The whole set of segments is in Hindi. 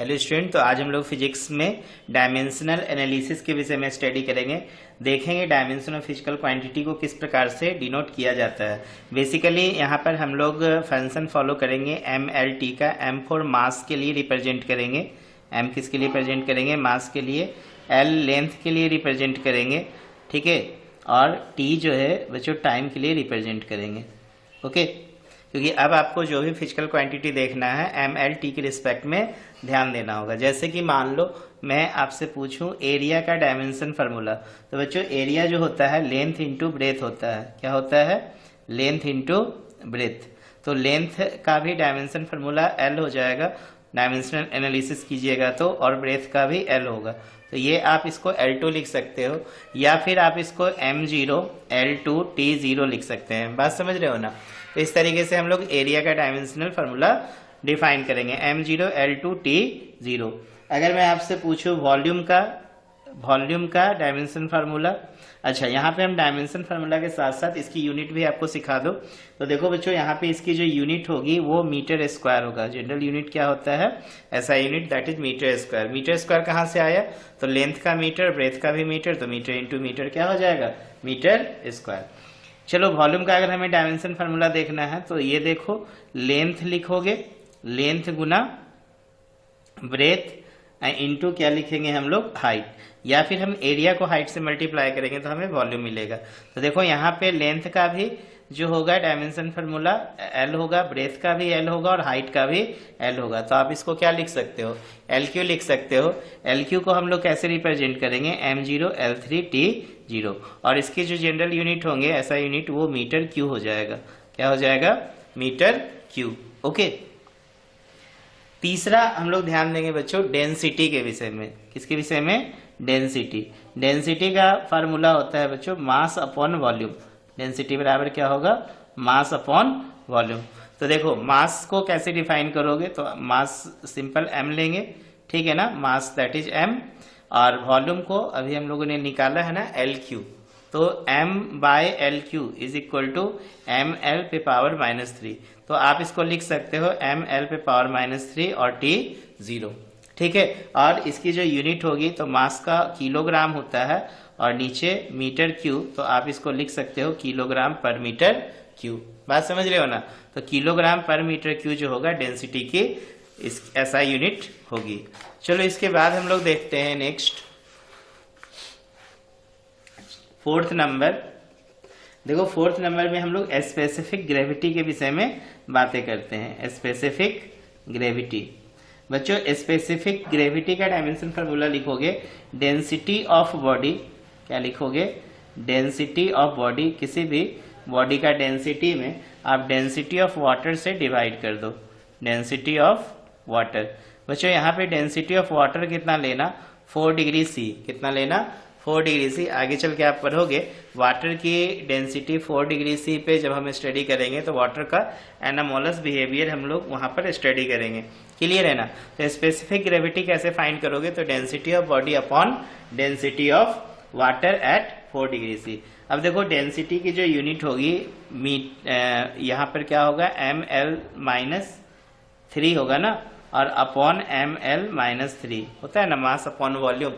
हेलो स्टूडेंट, तो आज हम लोग फिजिक्स में डायमेंशनल एनालिसिस के विषय में स्टडी करेंगे। देखेंगे डायमेंशन ऑफ फिजिकल क्वांटिटी को किस प्रकार से डिनोट किया जाता है। बेसिकली यहाँ पर हम लोग फंक्शन फॉलो करेंगे एम एल टी का। एम फॉर मास के लिए रिप्रेजेंट करेंगे, एम किसके लिए रिप्रेजेंट करेंगे, मास के लिए। एल लेंथ के लिए रिप्रेजेंट करेंगे, ठीक है। और टी जो है बच्चों टाइम के लिए रिप्रेजेंट करेंगे, ओके। क्योंकि अब आपको जो भी फिजिकल क्वांटिटी देखना है एम एल टी के रिस्पेक्ट में ध्यान देना होगा। जैसे कि मान लो मैं आपसे पूछूं एरिया का डायमेंशन फार्मूला, तो बच्चों एरिया जो होता है लेंथ इंटू ब्रेथ होता है। क्या होता है? Length into breadth. तो लेंथ का भी डायमेंशन फार्मूला एल हो जाएगा, डायमेंशनल एनालिसिस कीजिएगा तो, और ब्रेथ का भी एल होगा। तो ये आप इसको L2 लिख सकते हो, या फिर आप इसको M0 L2 T0 लिख सकते हैं। बात समझ रहे हो ना? तो इस तरीके से हम लोग एरिया का डायमेंशनल फार्मूला डिफाइन करेंगे, M0 L2 T0। अगर मैं आपसे पूछूं वॉल्यूम का डायमेंशन फार्मूला, अच्छा यहाँ पे हम डायमेंशन फार्मूला के साथ साथ इसकी यूनिट भी आपको सिखा दो। तो देखो बच्चों, यहाँ पे इसकी जो यूनिट होगी वो मीटर स्क्वायर होगा। जनरल यूनिट क्या होता है? ऐसा unit, that is meter square. Meter square कहाँ से आया? तो लेंथ का मीटर, ब्रेथ का भी मीटर, तो मीटर इंटू मीटर क्या हो जाएगा? Metre square. चलो वॉल्यूम का अगर हमें डायमेंशन फार्मूला देखना है तो ये देखो, लेंथ लिखोगे, लेंथ गुना ब्रेथ इंटू क्या लिखेंगे हम लोग? हाइट। या फिर हम एरिया को हाइट से मल्टीप्लाई करेंगे तो हमें वॉल्यूम मिलेगा। तो देखो यहाँ पे लेंथ का भी जो होगा डायमेंशन फार्मूला एल होगा, ब्रेथ का भी एल होगा और हाइट का भी एल होगा। तो आप इसको क्या लिख सकते हो? एल क्यू लिख सकते हो। एल क्यू को हम लोग कैसे रिप्रेजेंट करेंगे? M0 L3 T0। और इसके जो जनरल यूनिट होंगे ऐसा यूनिट, वो मीटर क्यू हो जाएगा। क्या हो जाएगा? Meter cube, okay. तीसरा हम लोग ध्यान देंगे बच्चों डेंसिटी के विषय में। किसके विषय में? डेंसिटी। डेंसिटी का फार्मूला होता है बच्चों मास अपॉन वॉल्यूम। डेंसिटी बराबर क्या होगा? Mass upon volume. तो देखो मास को कैसे डिफाइन करोगे? तो मास सिंपल m लेंगे, ठीक है ना, मास दैट इज m। और वॉल्यूम को अभी हम लोगों ने निकाला है ना LQ, तो m by LQ is equal to ml पे पावर -3। तो आप इसको लिख सकते हो ml पे पावर -3 और T0, ठीक है। और इसकी जो यूनिट होगी तो मास का किलोग्राम होता है और नीचे मीटर क्यू, तो आप इसको लिख सकते हो किलोग्राम पर मीटर क्यू। बात समझ रहे हो ना? तो किलोग्राम पर मीटर क्यू जो होगा डेंसिटी की इस ऐसा यूनिट होगी। चलो इसके बाद हम लोग देखते हैं नेक्स्ट फोर्थ नंबर। देखो फोर्थ नंबर में हम लोग स्पेसिफिक ग्रेविटी के विषय में बातें करते हैं। स्पेसिफिक ग्रेविटी बच्चों, स्पेसिफिक ग्रेविटी का डायमेंशन फार्मूला लिखोगे डेंसिटी ऑफ बॉडी। क्या लिखोगे? Density of body. किसी भी बॉडी का डेंसिटी में आप डेंसिटी ऑफ वाटर से डिवाइड कर दो। Density of water. बच्चों यहाँ पे डेंसिटी ऑफ वाटर कितना लेना? 4 डिग्री C। कितना लेना? 4 डिग्री C। आगे चल के आप पढ़ोगे वाटर की डेंसिटी 4 डिग्री C पे जब हम स्टडी करेंगे तो वाटर का एनामोलस बिहेवियर हम लोग वहां पर स्टडी करेंगे। क्लियर है ना? तो स्पेसिफिक ग्रेविटी कैसे फाइंड करोगे? तो density of body upon density of water at 4 degree C। अब देखो डेंसिटी की जो यूनिट होगी यहाँ पर क्या होगा? ml-3 होगा ना, और अपॉन ml-3 होता है ना, मास अपॉन वॉल्यूम।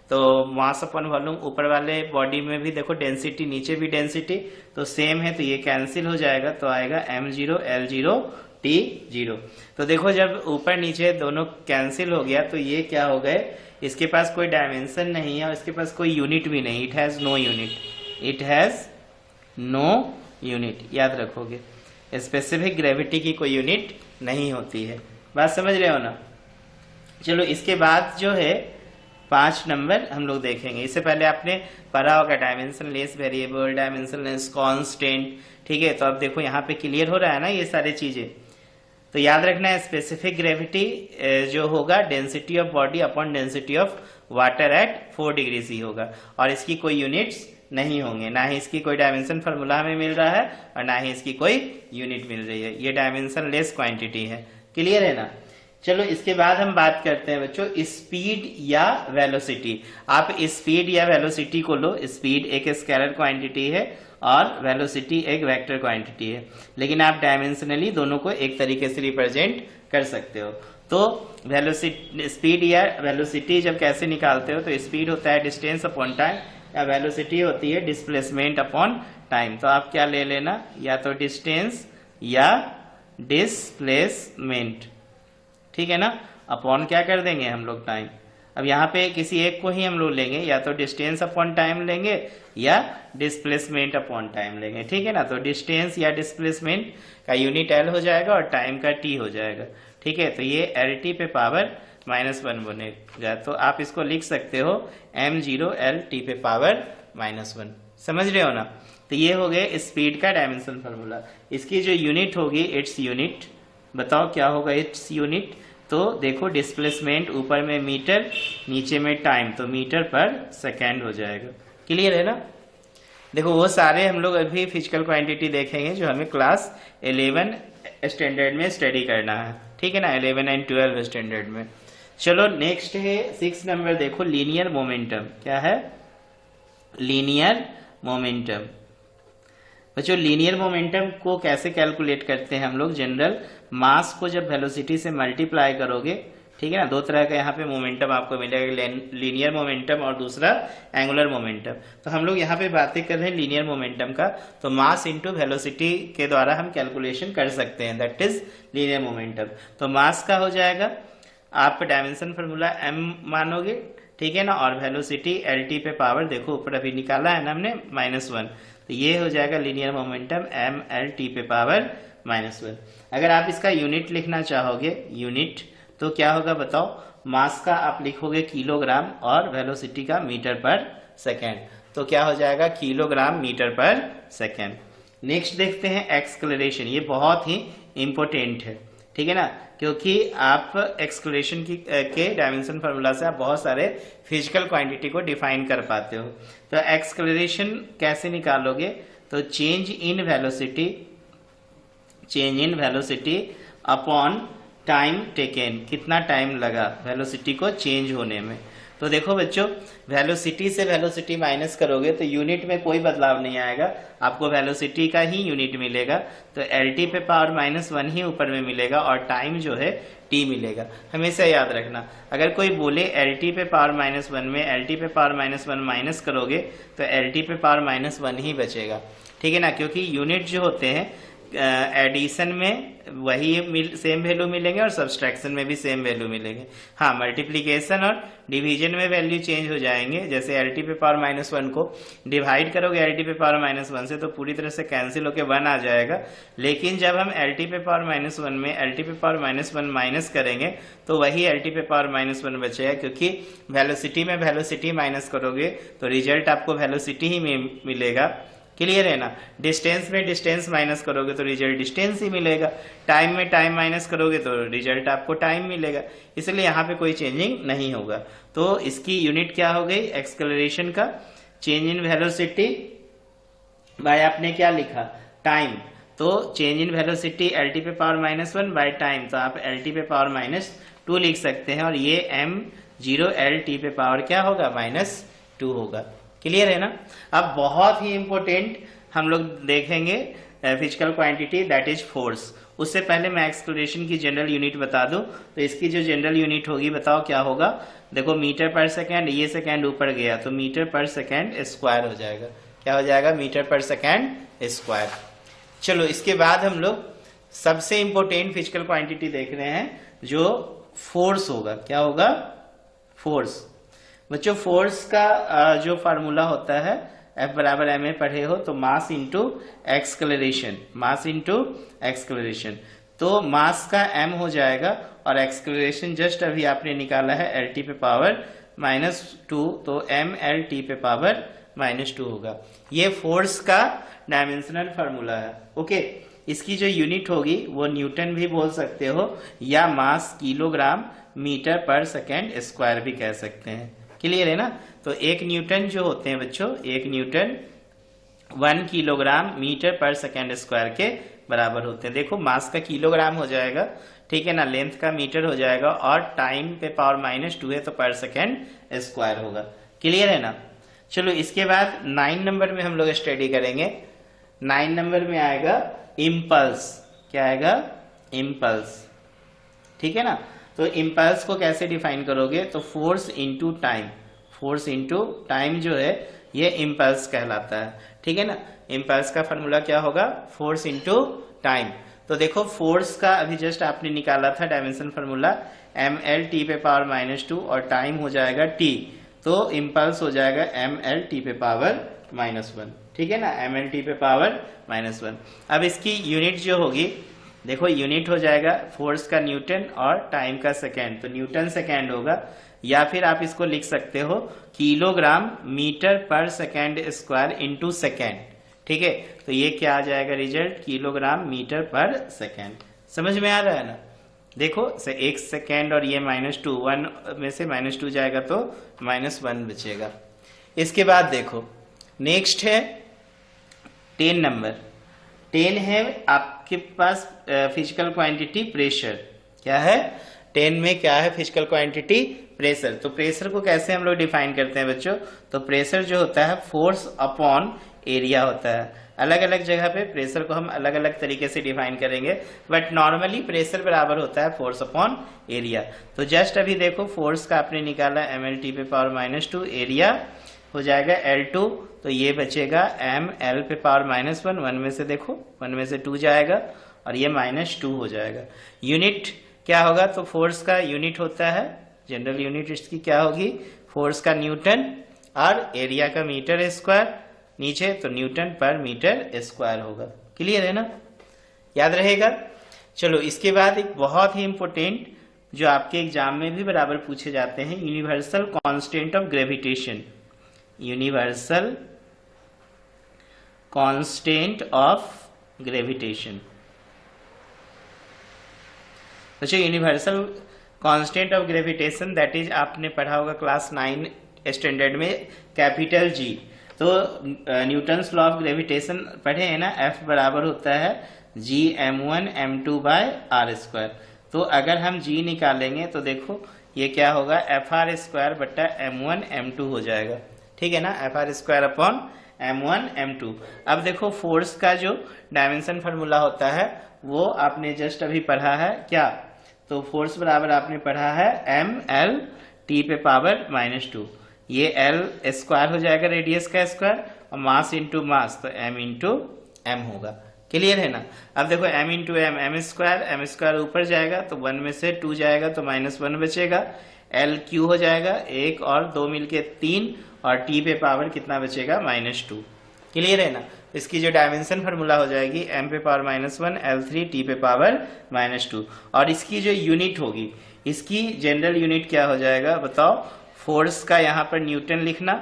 तो मास अपॉन वॉल्यूम ऊपर वाले बॉडी में भी देखो डेंसिटी, नीचे भी डेंसिटी, तो सेम है, तो ये कैंसिल हो जाएगा, तो आएगा M0 L0 T0। तो देखो जब ऊपर नीचे दोनों कैंसिल हो गया तो ये क्या हो गए? इसके पास कोई डायमेंशन नहीं है और इसके पास कोई यूनिट भी नहीं। It has no unit. It has no unit, याद रखोगे। स्पेसिफिक ग्रेविटी की कोई यूनिट नहीं होती है। बात समझ रहे हो ना? चलो इसके बाद जो है 5 नंबर हम लोग देखेंगे। इससे पहले आपने पढ़ा होगा dimension less variable, dimension less constant, ठीक है। तो अब देखो यहाँ पे क्लियर हो रहा है ना ये सारी चीजें। तो याद रखना है स्पेसिफिक ग्रेविटी जो होगा density of body upon density of water at 4 degree C होगा, और इसकी कोई यूनिट्स नहीं होंगे, ना ही इसकी कोई डायमेंशन फार्मूला हमें मिल रहा है और ना ही इसकी कोई यूनिट मिल रही है। ये डायमेंशन लेस क्वांटिटी है। क्लियर है ना? चलो इसके बाद हम बात करते हैं बच्चों स्पीड या वेलोसिटी। आप स्पीड या वेलोसिटी को लो। स्पीड एक स्केलर क्वांटिटी है और वेलोसिटी एक वेक्टर क्वांटिटी है, लेकिन आप डायमेंशनली दोनों को एक तरीके से रिप्रेजेंट कर सकते हो। तो वेलोसिटी, स्पीड या वेलोसिटी जब कैसे निकालते हो, तो स्पीड होता है डिस्टेंस अपॉन टाइम, या वेलोसिटी होती है डिस्प्लेसमेंट अपॉन टाइम। तो आप क्या ले लेना, या तो डिस्टेंस या डिस्प्लेसमेंट, ठीक है ना, अपॉन क्या कर देंगे हम लोग टाइम। अब यहाँ पे किसी एक को ही हम लोग लेंगे, या तो डिस्टेंस अपॉन टाइम लेंगे या डिस्प्लेसमेंट अपॉन टाइम लेंगे, ठीक है ना। तो डिस्टेंस या डिस्प्लेसमेंट का यूनिट एल हो जाएगा और टाइम का टी हो जाएगा, ठीक है। तो ये एल टी पे पावर -1 बनेगा। तो आप इसको लिख सकते हो m0 एल टी पे पावर -1, समझ रहे हो ना। तो ये हो गए स्पीड का डायमेंशन फार्मूला। इसकी जो यूनिट होगी, इट्स यूनिट, बताओ क्या होगा इट्स यूनिट। तो देखो डिस्प्लेसमेंट ऊपर में मीटर, नीचे में टाइम, तो मीटर पर सेकेंड हो जाएगा। क्लियर है ना। देखो वो सारे हम लोग अभी फिजिकल क्वांटिटी देखेंगे जो हमें क्लास 11 स्टैंडर्ड में स्टडी करना है, ठीक है ना, 11 एंड 12 स्टैंडर्ड में। चलो नेक्स्ट है 6 नंबर, देखो लीनियर मोमेंटम। क्या है, लीनियर मोमेंटम। बच्चों लीनियर मोमेंटम को कैसे कैलकुलेट करते हैं हम लोग, जनरल मास को जब वेलोसिटी से मल्टीप्लाई करोगे, ठीक है ना। दो तरह का यहाँ पे मोमेंटम आपको मिलेगा, लीनियर मोमेंटम और दूसरा एंगुलर मोमेंटम। तो हम लोग यहाँ पे बातें कर रहे हैं लीनियर मोमेंटम का। तो मास इंटू वेलोसिटी के द्वारा हम कैलकुलेशन कर सकते हैं, दैट इज लीनियर मोमेंटम। तो मास का हो जाएगा, आप डायमेंशन फार्मूला m मानोगे, ठीक है ना, और वेलोसिटी एल टी पे पावर, देखो ऊपर अभी निकाला है ना हमने, -1। तो ये हो जाएगा linear momentum m l t पे पावर -1। अगर आप इसका यूनिट लिखना चाहोगे, यूनिट, तो क्या होगा बताओ। मास का आप लिखोगे किलोग्राम और वेलोसिटी का मीटर पर सेकेंड, तो क्या हो जाएगा किलोग्राम मीटर पर सेकेंड। नेक्स्ट देखते हैं एक्सक्लेरेशन। ये बहुत ही इंपॉर्टेंट है, ठीक है ना, क्योंकि आप एक्सक्लेरेशन के डायमेंशन फार्मूला से आप बहुत सारे फिजिकल क्वांटिटी को डिफाइन कर पाते हो। तो एक्सक्लेरेशन कैसे निकालोगे, तो change in velocity upon time taken, कितना टाइम लगा वेलोसिटी को चेंज होने में। तो देखो बच्चों, वेलोसिटी से वेलोसिटी माइनस करोगे तो यूनिट में कोई बदलाव नहीं आएगा, आपको वेलोसिटी का ही यूनिट मिलेगा। तो एल टी पे पावर -1 ही ऊपर में मिलेगा और टाइम जो है टी मिलेगा। हमेशा याद रखना, अगर कोई बोले एल टी पे पावर -1 में एल टी पे पावर -1 माइनस करोगे तो एल टी पे पावर -1 ही बचेगा, ठीक है ना, क्योंकि यूनिट जो होते हैं एडिशन में वही सेम वैल्यू मिलेंगे और सब्सट्रैक्शन में भी सेम वैल्यू मिलेंगे। हाँ, मल्टीप्लीकेशन और डिवीजन में वैल्यू चेंज हो जाएंगे। जैसे एल टी पे पावर -1 को डिवाइड करोगे एल टी पे पावर -1 से, तो पूरी तरह से कैंसिल होकर 1 आ जाएगा। लेकिन जब हम एल टी पे पावर -1 में एल टी पे पावर -1 माइनस करेंगे तो वही एल टी पे पावर -1 बचेगा, क्योंकि वेलोसिटी में वेलोसिटी माइनस करोगे तो रिजल्ट आपको वेलोसिटी ही मिलेगा। क्लियर है ना। डिस्टेंस में डिस्टेंस माइनस करोगे तो रिजल्ट डिस्टेंस ही मिलेगा। टाइम में टाइम माइनस करोगे तो रिजल्ट आपको टाइम मिलेगा। इसलिए यहाँ पे कोई चेंजिंग नहीं होगा। तो इसकी यूनिट क्या हो गई एक्सेलरेशन का, चेंज इन वेलोसिटी बाय आपने क्या लिखा टाइम। तो change in velocity L T पे पावर -1 बाय टाइम, तो आप एल टी पे पावर -2 लिख सकते हैं और ये m0 एल टी पे पावर क्या होगा -2 होगा। क्लियर है ना। अब बहुत ही इंपॉर्टेंट हम लोग देखेंगे physical quantity, that is force. उससे पहले मैं एक्सेलरेशन की जनरल यूनिट बता दूं। तो इसकी जो जनरल यूनिट होगी बताओ क्या होगा। देखो मीटर पर सेकेंड, ये सेकेंड ऊपर गया तो मीटर पर सेकेंड स्क्वायर हो जाएगा। क्या हो जाएगा, मीटर पर सेकेंड स्क्वायर। चलो इसके बाद हम लोग सबसे इंपॉर्टेंट फिजिकल क्वांटिटी देख रहे हैं जो फोर्स होगा। क्या होगा, फोर्स। बच्चों फोर्स का जो फार्मूला होता है F बराबर ma पढ़े हो, तो मास इंटू एक्सक्लेरेशन, मास इंटू एक्सक्लेरेशन। तो मास का m हो जाएगा और एक्सक्लेरेशन जस्ट अभी आपने निकाला है एल टी पे पावर -2, तो m एल टी पे पावर -2 होगा। ये फोर्स का डायमेंशनल फार्मूला है। ओके, इसकी जो यूनिट होगी वो न्यूटन भी बोल सकते हो या मास किलोग्राम मीटर पर सेकेंड स्क्वायर भी कह सकते हैं। क्लियर है ना। तो 1 न्यूटन जो होते हैं बच्चों, 1 न्यूटन 1 किलोग्राम मीटर पर सेकेंड स्क्वायर के बराबर होते हैं। देखो मास का किलोग्राम हो जाएगा, ठीक है ना, लेंथ का मीटर हो जाएगा और टाइम पे पावर -2 है तो पर सेकेंड स्क्वायर होगा। क्लियर है ना। चलो इसके बाद 9 नंबर में हम लोग स्टडी करेंगे। 9 नंबर में आएगा इम्पल्स। क्या आएगा, इम्पल्स। ठीक है ना। तो इम्पल्स को कैसे डिफाइन करोगे, तो force into time, force into time जो है ये इम्पल्स कहलाता है, ठीक है ना। इम्पल्स का फॉर्मूला क्या होगा, फोर्स इंटू टाइम। तो देखो फोर्स का अभी जस्ट आपने निकाला था डायमेंशन फॉर्मूला ml t पे पावर -2 और टाइम हो जाएगा t, तो इम्पल्स हो जाएगा ml t पे पावर -1, ठीक है ना, ml t पे पावर -1। अब इसकी यूनिट जो होगी, देखो यूनिट हो जाएगा फोर्स का न्यूटन और टाइम का सेकेंड, तो न्यूटन सेकेंड होगा, या फिर आप इसको लिख सकते हो किलोग्राम मीटर पर सेकेंड स्क्वायर इंटू सेकेंड, ठीक है। तो ये क्या आ जाएगा रिजल्ट, किलोग्राम मीटर पर सेकेंड। समझ में आ रहा है ना। देखो से 1 सेकेंड और ये -2, 1 में से -2 जाएगा तो -1 बचेगा। इसके बाद देखो नेक्स्ट है 10 नंबर। 10 है आपके पास फिजिकल क्वांटिटी प्रेशर। क्या है 10 में, क्या है फिजिकल क्वांटिटी प्रेशर। तो प्रेशर को कैसे हम लोग डिफाइन करते हैं बच्चों, तो प्रेशर जो होता है फोर्स अपॉन एरिया होता है। अलग अलग जगह पे प्रेशर को हम अलग अलग तरीके से डिफाइन करेंगे, बट नॉर्मली प्रेशर बराबर होता है फोर्स अपॉन एरिया। तो जस्ट अभी देखो फोर्स का आपने निकाला ml t पे पावर -2, एरिया हो जाएगा L2, तो ये बचेगा ml पे पावर -1, 1 में से देखो 1 में से 2 जाएगा और ये -2 हो जाएगा। यूनिट क्या होगा, तो फोर्स का यूनिट होता है, जनरल यूनिट इसकी क्या होगी, फोर्स का न्यूटन और एरिया का मीटर स्क्वायर, नीचे तो न्यूटन पर मीटर स्क्वायर होगा। क्लियर है ना, याद रहेगा। चलो इसके बाद एक बहुत ही इंपॉर्टेंट जो आपके एग्जाम में भी बराबर पूछे जाते हैं, universal constant of gravitation. Universal constant of gravitation. अच्छा, universal constant of gravitation that is आपने पढ़ा होगा क्लास 9 स्टैंडर्ड में, कैपिटल जी। तो न्यूटन्स लॉ ऑफ ग्रेविटेशन पढ़े हैं ना, F बराबर होता है Gm1 m2 bye are square. तो अगर हम G निकालेंगे तो देखो ये क्या होगा, FR स्क्वायर बट्टा m1 m2 हो जाएगा, ठीक है ना, FR square upon m1 m2। अब देखो फोर्स का जो डायमेंशन फार्मूला होता है वो आपने जस्ट अभी पढ़ा है क्या, तो फोर्स बराबर आपने पढ़ा है ml t पे पावर -2, ये L स्क्वायर हो जाएगा रेडियस का स्क्वायर और मास इंटू मास, तो m इंटू एम होगा। क्लियर है ना। अब देखो m into M, M square ऊपर जाएगा तो 1 में से 2 जाएगा तो -1 बचेगा, L क्यू हो जाएगा 1 और 2 मिलके 3 और t पे पावर कितना बचेगा -2। क्लियर है ना। इसकी जो डायमेंशन फार्मूला हो जाएगी m पे पावर -1 L3 t पे पावर -2, और इसकी जो यूनिट होगी, इसकी जनरल यूनिट क्या हो जाएगा बताओ, फोर्स का यहाँ पर न्यूटन लिखना,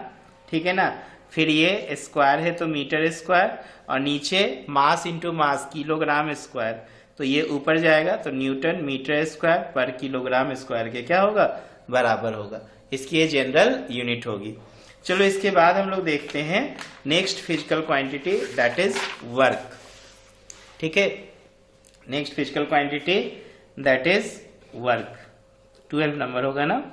ठीक है ना, फिर ये स्क्वायर है तो मीटर स्क्वायर और नीचे mass into mass kilogram square, तो ये ऊपर जाएगा तो न्यूटन मीटर स्क्वायर पर किलोग्राम स्क्वायर के क्या होगा, बराबर होगा। इसकी ये जनरल यूनिट होगी। चलो इसके बाद हम लोग देखते हैं next physical quantity that is work, ठीक है। Next physical quantity that is work, 12 number होगा ना,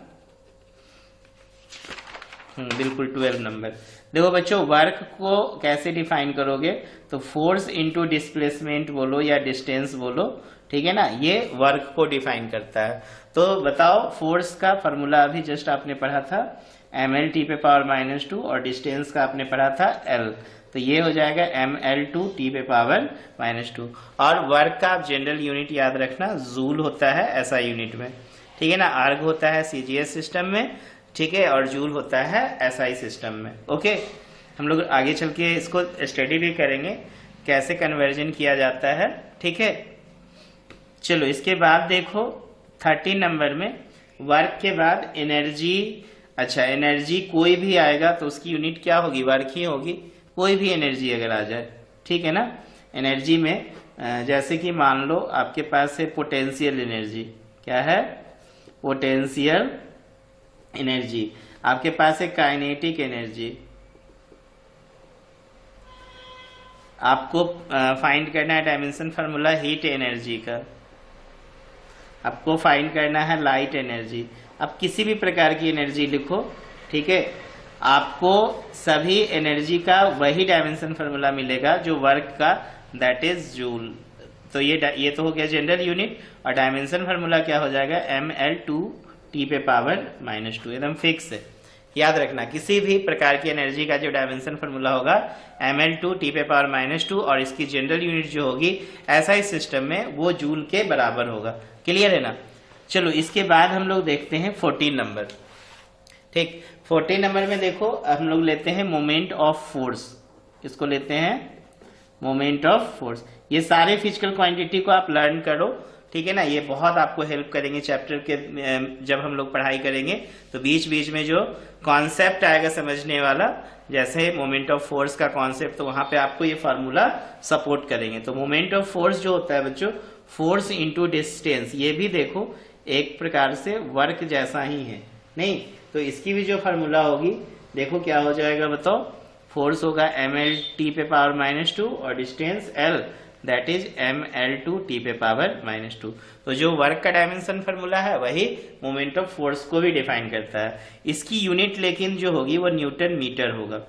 बिल्कुल 12 नंबर। देखो बच्चों वर्क को कैसे डिफाइन करोगे, तो फोर्स इंटू डिस्प्लेसमेंट बोलो या डिस्टेंस बोलो, ठीक है ना, ये वर्क को डिफाइन करता है। तो बताओ फोर्स का फॉर्मूला अभी जस्ट आपने पढ़ा था ml t पे पावर -2 और डिस्टेंस का आपने पढ़ा था L, तो ये हो जाएगा ml2 t पे पावर -2। और वर्क का आप जनरल यूनिट याद रखना, जूल होता है ऐसा यूनिट में, ठीक है ना, आर्ग होता है CGS सिस्टम में, ठीक है, और जूल होता है SI सिस्टम में। ओके, हम लोग आगे चल के इसको स्टडी भी करेंगे कैसे कन्वर्जन किया जाता है, ठीक है। चलो इसके बाद देखो 13 नंबर में वर्क के बाद एनर्जी। अच्छा, एनर्जी कोई भी आएगा तो उसकी यूनिट क्या होगी, वर्क ही होगी, कोई भी एनर्जी अगर आ जाए, ठीक है ना। एनर्जी में जैसे कि मान लो आपके पास है पोटेंशियल एनर्जी, क्या है, पोटेंशियल एनर्जी, आपके पास है काइनेटिक एनर्जी, आपको फाइंड करना है डायमेंशन फार्मूला हीट एनर्जी का, आपको फाइंड करना है लाइट एनर्जी। अब किसी भी प्रकार की एनर्जी लिखो, ठीक है, आपको सभी एनर्जी का वही डायमेंशन फार्मूला मिलेगा जो वर्क का, दैट इज जूल, तो ये तो हो गया जनरल यूनिट, और डायमेंशन फार्मूला क्या हो जाएगा, ml2t पे पावर -2, एकदम फिक्स है। याद रखना किसी भी प्रकार की एनर्जी का जो डायमेंशन फार्मूला होगा ml2t पे पावर -2, और इसकी जनरल यूनिट जो होगी ऐसा सिस्टम में वो जूल के बराबर होगा। क्लियर है ना। चलो इसके बाद हम लोग देखते हैं 14 नंबर। ठीक, 14 नंबर में देखो हम लोग लेते हैं मोमेंट ऑफ फोर्स। इसको लेते हैं मोमेंट ऑफ फोर्स। ये सारे फिजिकल क्वांटिटी को आप लर्न करो, ठीक है ना। ये बहुत आपको हेल्प करेंगे चैप्टर के, जब हम लोग पढ़ाई करेंगे तो बीच बीच में जो कॉन्सेप्ट आएगा समझने वाला, जैसे मोमेंट ऑफ फोर्स का कॉन्सेप्ट, तो वहां पे आपको ये फार्मूला सपोर्ट करेंगे। तो मोमेंट ऑफ फोर्स जो होता है बच्चों, फोर्स इंटू डिस्टेंस, ये भी देखो एक प्रकार से वर्क जैसा ही है, नहीं तो इसकी भी जो फार्मूला होगी देखो क्या हो जाएगा बताओ, फोर्स होगा ml2t पे पावर -2 और distance l, that is ml2t पे पावर -2। तो जो वर्क का डायमेंशन फार्मूला है वही मोमेंट ऑफ फोर्स को भी डिफाइन करता है। इसकी यूनिट लेकिन जो होगी वो न्यूटन मीटर होगा।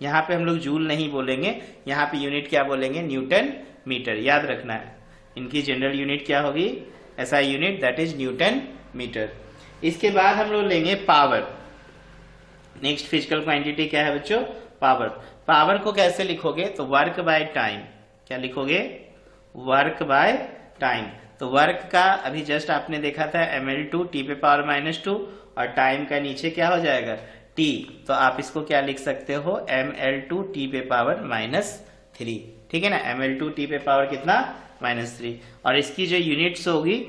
यहाँ पे हम लोग जूल नहीं बोलेंगे, यहाँ पे यूनिट क्या बोलेंगे, न्यूटन मीटर। याद रखना है इनकी जनरल यूनिट क्या होगी, ऐसा unit, that is newton metre. इसके बाद हम लोग लेंगे पावर। नेक्स्ट फिजिकल क्वांटिटी क्या है बच्चों, पावर। पावर को कैसे लिखोगे, तो वर्क बाय टाइम। क्या लिखोगे, वर्क बाय टाइम। तो वर्क का अभी जस्ट आपने देखा था ml2t पे पावर -2, और टाइम का नीचे क्या हो जाएगा, t। तो आप इसको क्या लिख सकते हो, ml2t पे पावर -3, ठीक है ना। ml2t पे पावर कितना, -3। और इसकी जो यूनिट्स होगी,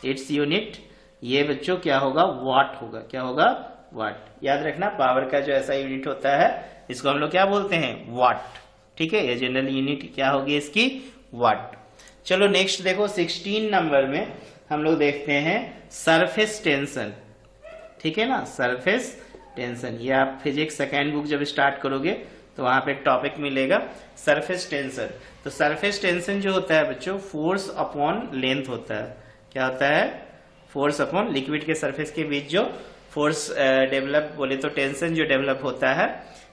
इट्स यूनिट, ये बच्चों क्या होगा, वाट होगा। क्या होगा, वाट। याद रखना पावर का जो ऐसा यूनिट होता है इसको हम लोग क्या बोलते हैं, वाट, ठीक है। ये जनरल यूनिट क्या होगी इसकी, वाट। चलो नेक्स्ट देखो 16 नंबर में हम लोग देखते हैं सरफेस टेंशन, ठीक है ना। सरफेस टेंशन, ये आप फिजिक्स सेकेंड बुक जब स्टार्ट करोगे तो वहां पे एक टॉपिक मिलेगा सरफेस टेंशन। तो सरफेस टेंशन जो होता है बच्चों, फोर्स अपॉन लेंथ होता है। क्या होता है, फोर्स अपॉन लिक्विड के सरफेस के बीच जो फोर्स डेवलप बोले तो टेंशन जो डेवलप होता है,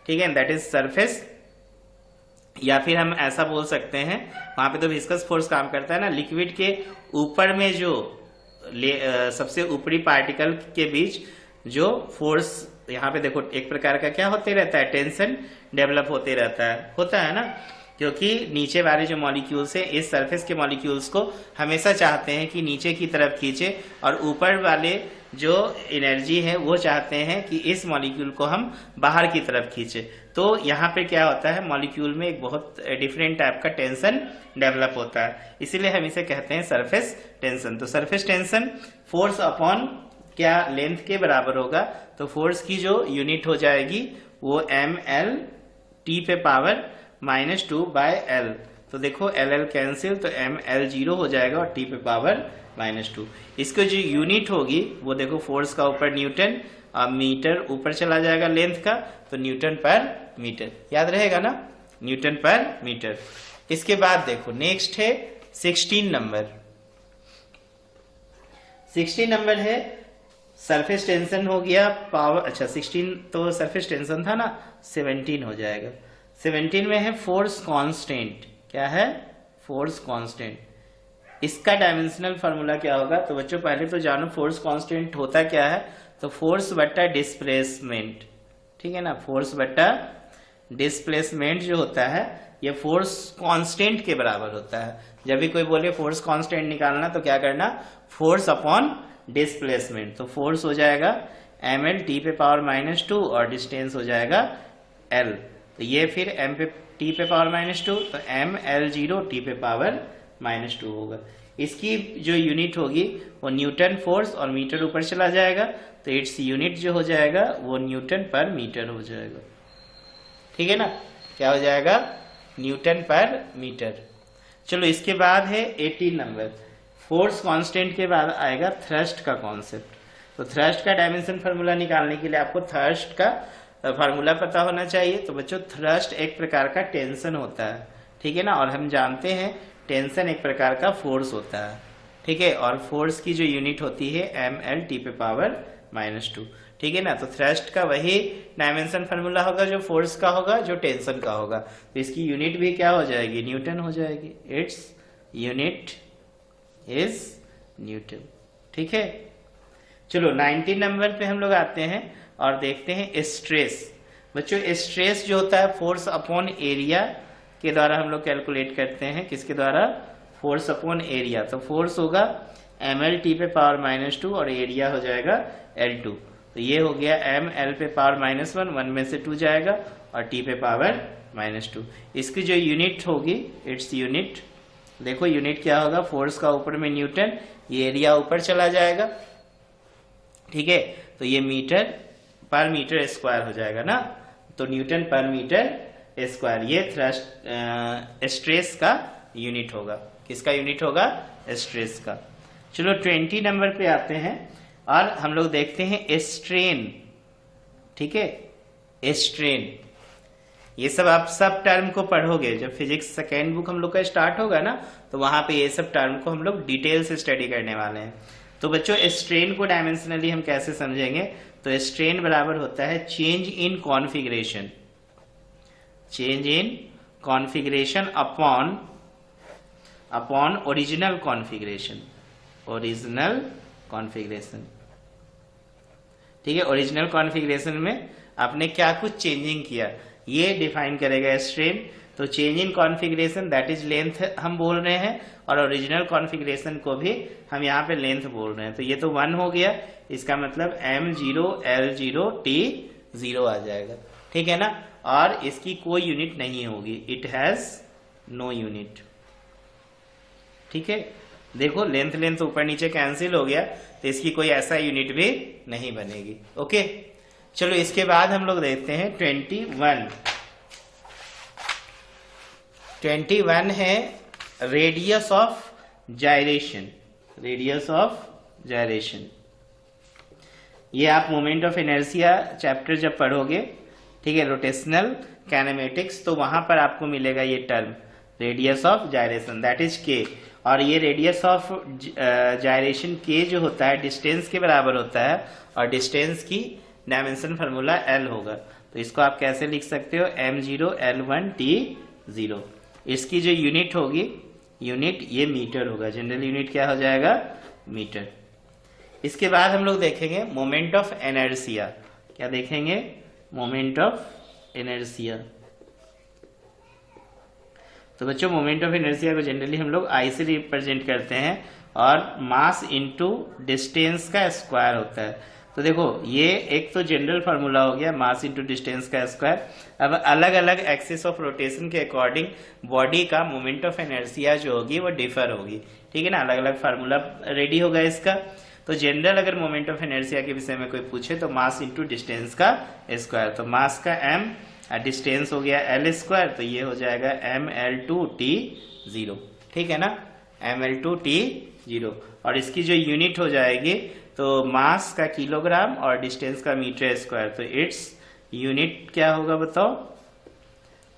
ठीक है, दैट इज सरफेस। या फिर हम ऐसा बोल सकते हैं, वहां पे तो विस्कस फोर्स काम करता है ना, लिक्विड के ऊपर में जो सबसे ऊपरी पार्टिकल के बीच जो फोर्स, यहाँ पे देखो एक प्रकार का क्या होते रहता है, टेंशन डेवलप होते रहता है, होता है ना। क्योंकि नीचे वाले जो मॉलिक्यूल्स है इस सरफेस के मॉलिक्यूल्स को हमेशा चाहते हैं कि नीचे की तरफ खींचे, और ऊपर वाले जो एनर्जी है वो चाहते हैं कि इस मॉलिक्यूल को हम बाहर की तरफ खींचे। तो यहाँ पे क्या होता है, मॉलिक्यूल में एक बहुत डिफरेंट टाइप का टेंशन डेवलप होता है, इसीलिए हम इसे कहते हैं सरफेस टेंशन। तो सरफेस टेंशन फोर्स अपॉन क्या, लेंथ के बराबर होगा। तो फोर्स की जो यूनिट हो जाएगी वो ml2t पे पावर -2/l। तो देखो LL कैंसिल, तो ml0 हो जाएगा और t पे पावर -2। इसको जो यूनिट होगी वो देखो, फोर्स का ऊपर न्यूटन, और मीटर ऊपर चला जाएगा लेंथ का, तो न्यूटन पर मीटर। याद रहेगा ना, न्यूटन पर मीटर। इसके बाद देखो नेक्स्ट है 16 नंबर। 16 नंबर है सरफेस टेंशन हो गया, पावर, अच्छा 16 तो सरफेस टेंशन था ना, 17 हो जाएगा। 17 में है फोर्स कांस्टेंट। क्या है, फोर्स कांस्टेंट। इसका डायमेंशनल फार्मूला क्या होगा, तो बच्चों पहले तो जानो फोर्स कांस्टेंट होता क्या है, तो फोर्स बट्टा डिस्प्लेसमेंट, ठीक है ना। फोर्स बट्टा डिस्प्लेसमेंट जो होता है ये फोर्स कांस्टेंट के बराबर होता है। जब भी कोई बोले फोर्स कांस्टेंट निकालना तो क्या करना, फोर्स अपॉन डिस्प्लेसमेंट। तो फोर्स हो जाएगा ml2t पे पावर -2 और डिस्टेंस हो जाएगा l। तो ये फिर m पे t पे पावर -2, तो ml0t पे पावर -2 होगा। इसकी जो यूनिट होगी वो न्यूटन फोर्स, और मीटर ऊपर चला जाएगा, तो इट्स यूनिट जो हो जाएगा वो न्यूटन पर मीटर हो जाएगा, ठीक है ना। क्या हो जाएगा, न्यूटन पर मीटर। चलो इसके बाद है 18 नंबर। फोर्स कांस्टेंट के बाद आएगा थ्रस्ट का कॉन्सेप्ट। तो थ्रस्ट का डायमेंशन फार्मूला निकालने के लिए आपको थ्रस्ट का फार्मूला पता होना चाहिए। तो बच्चों थ्रस्ट एक प्रकार का टेंशन होता है, ठीक है ना, और हम जानते हैं टेंशन एक प्रकार का फोर्स होता है, ठीक है। और फोर्स की जो यूनिट होती है ml2t पे पावर -2, ठीक है ना। तो थ्रस्ट का वही डायमेंशन फार्मूला होगा जो फोर्स का होगा, जो टेंशन का होगा। तो इसकी यूनिट भी क्या हो जाएगी, न्यूटन हो जाएगी, इट्स यूनिट इज न्यूटन। ठीक है, चलो 19 नंबर पे हम लोग आते हैं और देखते हैं स्ट्रेस। बच्चों स्ट्रेस जो होता है फोर्स अपॉन एरिया के द्वारा हम लोग कैलकुलेट करते हैं। किसके द्वारा? Force upon area. तो फोर्स होगा ml t पे पावर -2 और एरिया हो जाएगा L2। तो ये हो गया m l पे पावर -1, 1 में से 2 जाएगा और t पे पावर -2। इसकी जो यूनिट होगी, इट्स यूनिट, देखो यूनिट क्या होगा, फोर्स का ऊपर में न्यूटन, ये एरिया ऊपर चला जाएगा। ठीक है, तो ये मीटर पर मीटर स्क्वायर हो जाएगा ना, तो न्यूटन पर मीटर स्क्वायर, ये थ्रस्ट स्ट्रेस का यूनिट होगा। किसका यूनिट होगा? स्ट्रेस का। चलो 20 नंबर पे आते हैं और हम लोग देखते हैं स्ट्रेन। ठीक है, स्ट्रेन, ये सब आप सब टर्म को पढ़ोगे जब फिजिक्स सेकेंड बुक हम लोग का स्टार्ट होगा ना, तो वहां पे ये सब टर्म को हम लोग डिटेल से स्टडी करने वाले हैं। तो बच्चों स्ट्रेन को डायमेंशनली हम कैसे समझेंगे? तो स्ट्रेन बराबर होता है change in configuration, change in configuration upon original configuration, original configuration. ठीक है, ओरिजिनल कॉन्फ़िगरेशन में आपने क्या कुछ चेंजिंग किया, ये डिफाइन करेगा स्ट्रेन। तो change in configuration that is length हम बोल रहे हैं, और ओरिजिनल कॉन्फ़िगरेशन को भी हम यहाँ पे लेंथ बोल रहे हैं। तो ये तो 1 हो गया, इसका मतलब m0 L0 T0 आ जाएगा। ठीक है ना, और इसकी कोई यूनिट नहीं होगी, इट हैज नो यूनिट। ठीक है, देखो लेंथ लेंथ ऊपर नीचे कैंसिल हो गया, तो इसकी कोई ऐसा यूनिट भी नहीं बनेगी। ओके, चलो इसके बाद हम लोग देखते हैं 21 है radius of gyration, radius of gyration. ये आप मोमेंट ऑफ इनर्शिया चैप्टर जब पढ़ोगे, ठीक है, रोटेशनल काइनेमेटिक्स, तो वहां पर आपको मिलेगा ये term radius of gyration, that is के। और ये रेडियस ऑफ जायरेशन के जो होता है डिस्टेंस के बराबर होता है, और डिस्टेंस की डायमेंशन फार्मूला L होगा। तो इसको आप कैसे लिख सकते हो? m0 L1 T0। इसकी जो यूनिट होगी, यूनिट ये मीटर होगा, जनरल यूनिट क्या हो जाएगा? मीटर। इसके बाद हम लोग देखेंगे मोमेंट ऑफ इनर्शिया। क्या देखेंगे? Moment of inertia. तो बच्चों मोमेंट ऑफ इनर्शिया को जनरली हम लोग I से रिप्रेजेंट करते हैं, और मास इनटू डिस्टेंस का स्क्वायर होता है। तो देखो ये एक तो जनरल फार्मूला हो गया, मास इनटू डिस्टेंस का स्क्वायर। अब अलग अलग एक्सिस ऑफ रोटेशन के अकॉर्डिंग बॉडी का मोमेंट ऑफ इनर्शिया जो होगी वो डिफर होगी। ठीक है ना, अलग अलग फार्मूला रेडी होगा इसका। तो जनरल अगर मोमेंट ऑफ इनर्शिया के विषय में कोई पूछे तो मास इनटू डिस्टेंस का स्क्वायर। तो मास का m, डिस्टेंस हो गया L स्क्वायर, तो ये हो जाएगा mL2 T0। ठीक है ना, mL2 T0। और इसकी जो यूनिट हो जाएगी, तो मास का किलोग्राम और डिस्टेंस का मीटर स्क्वायर। तो इट्स यूनिट क्या होगा बताओ?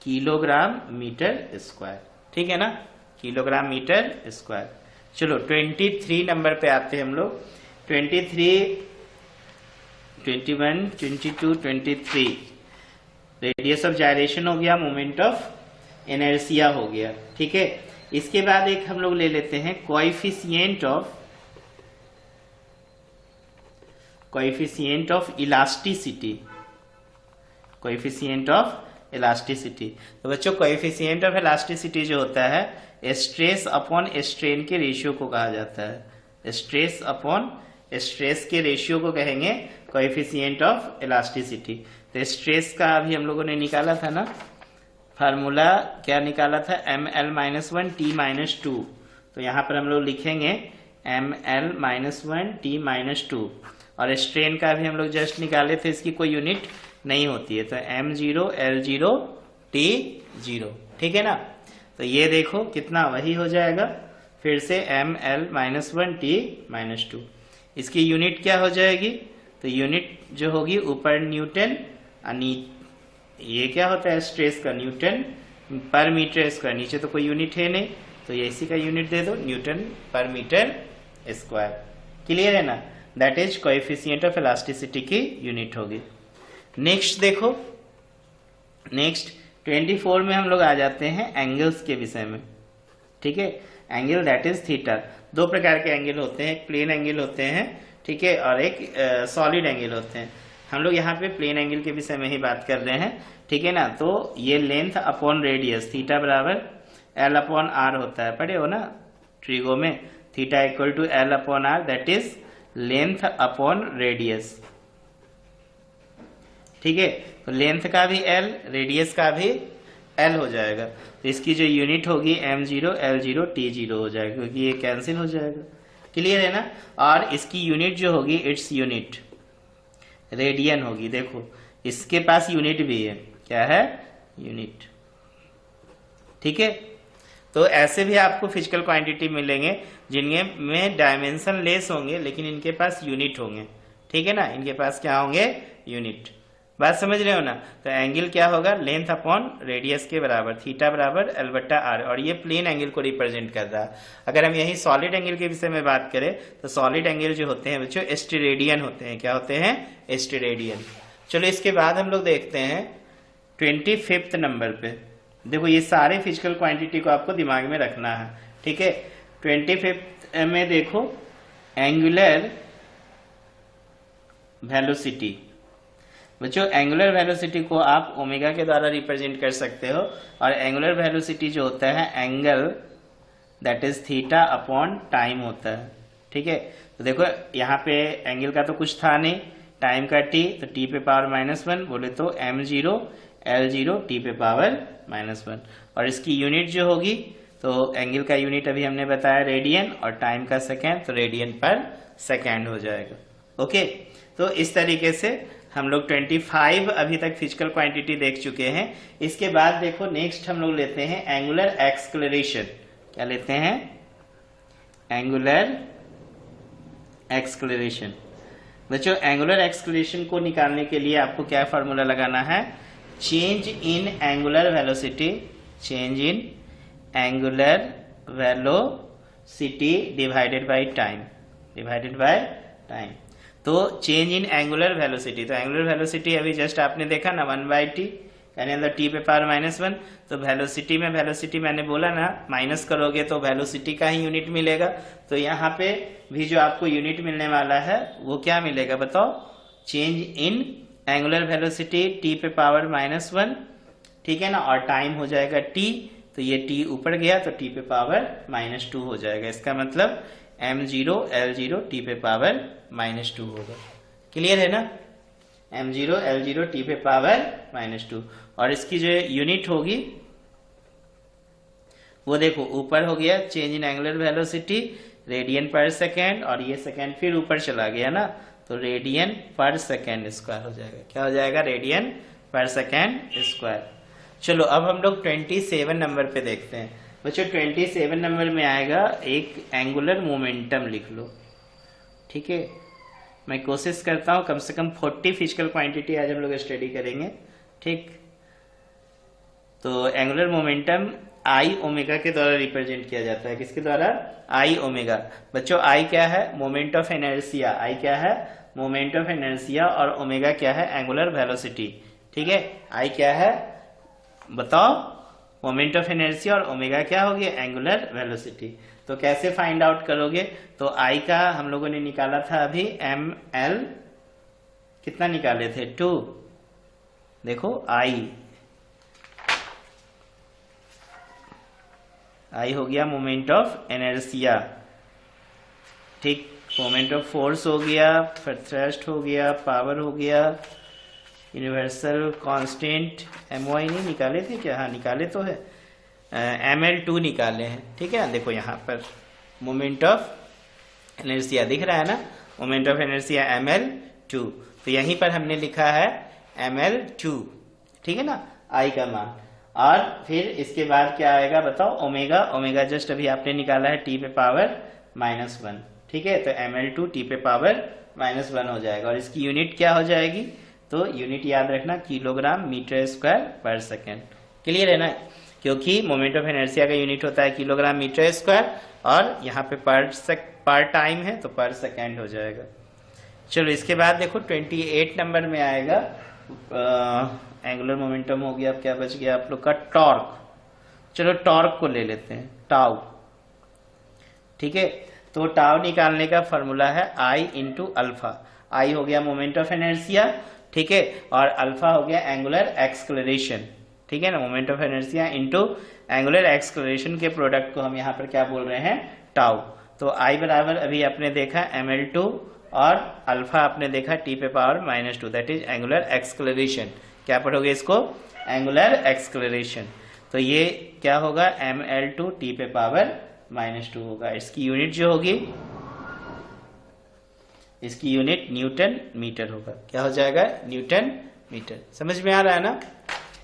Kilogram metre square. ठीक है ना, किलोग्राम मीटर स्क्वायर। चलो 23 नंबर पे आते हैं हम लोग। 23, 21, 22, 23 रेडियस ऑफ जायरेशन हो गया, मोमेंट ऑफ इनर्शिया हो गया। ठीक है, इसके बाद एक हम लोग ले लेते हैं coefficient of elasticity, coefficient of elasticity. तो बच्चों कोएफिशिएंट ऑफ इलास्टिसिटी जो होता है स्ट्रेस अपॉन स्ट्रेन के रेशियो को कहा जाता है। स्ट्रेस अपॉन स्ट्रेस के रेशियो को कहेंगे कोएफिशिएंट ऑफ इलास्टिसिटी। तो स्ट्रेस का अभी हम लोगों ने निकाला था ना फार्मूला, क्या निकाला था? ml-1 T-2। तो यहाँ पर हम लोग लिखेंगे ml-1 T-2, और स्ट्रेन का भी हम लोग जस्ट निकाले थे, इसकी कोई यूनिट नहीं होती है। तो m0 L0 T0। ठीक है ना, तो ये देखो कितना वही हो जाएगा, फिर से ml-1 T-2। इसकी यूनिट क्या हो जाएगी? तो यूनिट जो होगी ऊपर न्यूटन, ये क्या होता है स्ट्रेस का? न्यूटन पर मीटर स्क्वायर। नीचे तो कोई यूनिट है नहीं, तो ये इसी का यूनिट दे दो, न्यूटन पर मीटर स्क्वायर। क्लियर है ना, that is coefficient of elasticity की यूनिट होगी। नेक्स्ट देखो, नेक्स्ट 24 में हम लोग आ जाते हैं एंगल्स के विषय में। ठीक है, एंगल दैट इज थीटा। दो प्रकार के एंगल होते हैं, एक प्लेन एंगल होते हैं, ठीक है, और एक सॉलिड एंगल होते हैं। हम लोग यहाँ पे प्लेन एंगल के विषय में ही बात कर रहे हैं, ठीक है ना। तो ये लेंथ अपॉन रेडियस, थीटा बराबर एल अपॉन आर होता है, पढ़े हो ना ट्रिगो में, theta equal to L upon R, that is length upon radius, ठीक है। तो लेंथ का भी एल, रेडियस का भी एल हो जाएगा, तो इसकी जो यूनिट होगी m0 l0 t0 हो जाएगा, क्योंकि ये कैंसिल हो जाएगा। क्लियर है ना। और इसकी यूनिट जो होगी, इट्स यूनिट रेडियन होगी। देखो इसके पास यूनिट भी है, क्या है, यूनिट, ठीक है। तो ऐसे भी आपको फिजिकल क्वांटिटी मिलेंगे जिनमें डायमेंशन लेस होंगे लेकिन इनके पास यूनिट होंगे, ठीक है ना, इनके पास क्या होंगे, यूनिट। बात समझ रहे हो ना। तो एंगल क्या होगा, लेंथ अपॉन रेडियस के बराबर, थीटा बराबर एल बट्टा आर, और ये प्लेन एंगल को रिप्रेजेंट कर रहा है। अगर हम यही सॉलिड एंगल के विषय में बात करें तो सॉलिड एंगल जो होते हैं बच्चों स्टेरेडियन होते हैं। क्या होते हैं, स्टेरेडियन। चलो इसके बाद हम लोग देखते हैं 25th नंबर पे। देखो ये सारे फिजिकल क्वांटिटी को आपको दिमाग में रखना है, ठीक है। 25th में देखो एंगुलर वेलोसिटी। बच्चों एंगुलर वेलोसिटी को आप ओमेगा के द्वारा रिप्रेजेंट कर सकते हो, और एंगुलर वेलोसिटी जो होता है angle that is theta upon time होता है, ठीक है। तो देखो यहाँ पे एंगल का तो कुछ था नहीं, टाइम का t, तो t पे पावर -1 बोले तो m0 l0 t पे पावर -1, और इसकी यूनिट जो होगी, तो एंगल का यूनिट अभी हमने बताया रेडियन, और टाइम का सेकेंड, तो रेडियन पर सेकेंड हो जाएगा। ओके, तो इस तरीके से हम लोग 25 अभी तक फिजिकल क्वांटिटी देख चुके हैं। इसके बाद देखो नेक्स्ट हम लोग लेते हैं एंगुलर एक्सक्लरेशन। क्या लेते हैं, एंगुलर एक्सक्लरेशन। बच्चों एंगुलर एक्सक्लरेशन को निकालने के लिए आपको क्या फॉर्मूला लगाना है, change in angular velocity, change in angular velocity divided by time, divided by time. तो चेंज इन एंगुलर वेलोसिटी, तो एंगुलर वेलोसिटी अभी जस्ट आपने देखा ना 1/t, यानी अंदर t पे पावर -1, तो वेलोसिटी में, वेलोसिटी मैंने बोला ना माइनस करोगे तो वेलोसिटी का ही यूनिट मिलेगा। तो यहाँ पे भी जो आपको यूनिट मिलने वाला है वो क्या मिलेगा बताओ, change in angular velocity t पे पावर -1, ठीक है ना, और टाइम हो जाएगा t, तो ये t ऊपर गया तो t पे पावर -2 हो जाएगा। इसका मतलब m0 l0 t पे पावर -2 होगा। क्लियर है ना, m0 l0 t पे पावर -2, और इसकी जो यूनिट होगी वो देखो ऊपर हो गया change in angular velocity radian पर सेकेंड, और ये सेकेंड फिर ऊपर चला गया ना, तो रेडियन पर सेकेंड स्क्वायर हो जाएगा। क्या हो जाएगा, रेडियन पर सेकेंड स्क्वायर। चलो अब हम लोग 27 नंबर पे देखते हैं। बच्चों 27 नंबर में आएगा एक एंगुलर मोमेंटम, लिख लो, ठीक है। मैं कोशिश करता हूं कम से कम 40 फिजिकल क्वांटिटी आज हम लोग स्टडी करेंगे, ठीक। तो एंगुलर मोमेंटम आई ओमेगा के द्वारा रिप्रेजेंट किया जाता है। किसके द्वारा, आई ओमेगा। बच्चों आई क्या है, मोमेंट ऑफ इनर्शिया, आई क्या है, मोमेंट ऑफ इनर्शिया, और ओमेगा क्या है, एंगुलर वेलोसिटी, ठीक है। आई क्या है बताओ, मोमेंट ऑफ इनर्शिया, और ओमेगा क्या होगी, एंगुलर वेलोसिटी। तो कैसे फाइंड आउट करोगे, तो आई का हम लोगों ने निकाला था अभी ml, कितना निकाले थे 2, देखो आई हो गया मोमेंट ऑफ इनर्शिया, ठीक, मोमेंट ऑफ फोर्स हो गया, फिर थ्रस्ट हो गया, पावर हो गया, यूनिवर्सल कांस्टेंट MY नहीं निकाले थे क्या, हाँ निकाले तो है, ML2 निकाले हैं, ठीक है। देखो यहाँ पर मोमेंट ऑफ इनर्शिया दिख रहा है ना, मोमेंट ऑफ इनर्शिया ML2, तो यहीं पर हमने लिखा है ML2, ठीक है ना, आई का मान। और फिर इसके बाद क्या आएगा बताओ, ओमेगा, ओमेगा जस्ट अभी आपने निकाला है t पे पावर -1, ठीक है। तो ML2 t पे पावर -1 हो जाएगा, और इसकी यूनिट क्या हो जाएगी, तो यूनिट याद रखना किलोग्राम मीटर स्क्वायर पर सेकेंड। क्लियर है ना, क्योंकि मोमेंट ऑफ इनर्शिया का यूनिट होता है किलोग्राम मीटर स्क्वायर, और यहाँ पे पर टाइम है तो पर सेकेंड हो जाएगा। चलो इसके बाद देखो 28 नंबर में आएगा एंगुलर मोमेंटम हो गया। अब क्या बच गया आप लोग का, टॉर्क। चलो टॉर्क को ले लेते हैं, टाउ, ठीक है। तो टाउ निकालने का फॉर्मूला है आई इंटू अल्फा। आई हो गया मोमेंट ऑफ इनर्शिया, ठीक है, और अल्फा हो गया एंगुलर एक्सक्लरेशन, ठीक है ना। Moment of inertia into angular acceleration के प्रोडक्ट को हम यहाँ पर क्या बोल रहे हैं, टाउ। तो आई बराबर अभी आपने देखा ml2 और अल्फा आपने देखा टी पे पावर -2, दैट इज एंगुलर एक्सक्लरेशन। क्या पढ़ोगे इसको, एंगुलर एक्सक्लरेशन। तो ये क्या होगा, ml2 टी पे पावर -2 होगा। इसकी यूनिट जो होगी, इसकी यूनिट न्यूटन मीटर होगा। क्या हो जाएगा, न्यूटन मीटर। समझ में आ रहा है ना।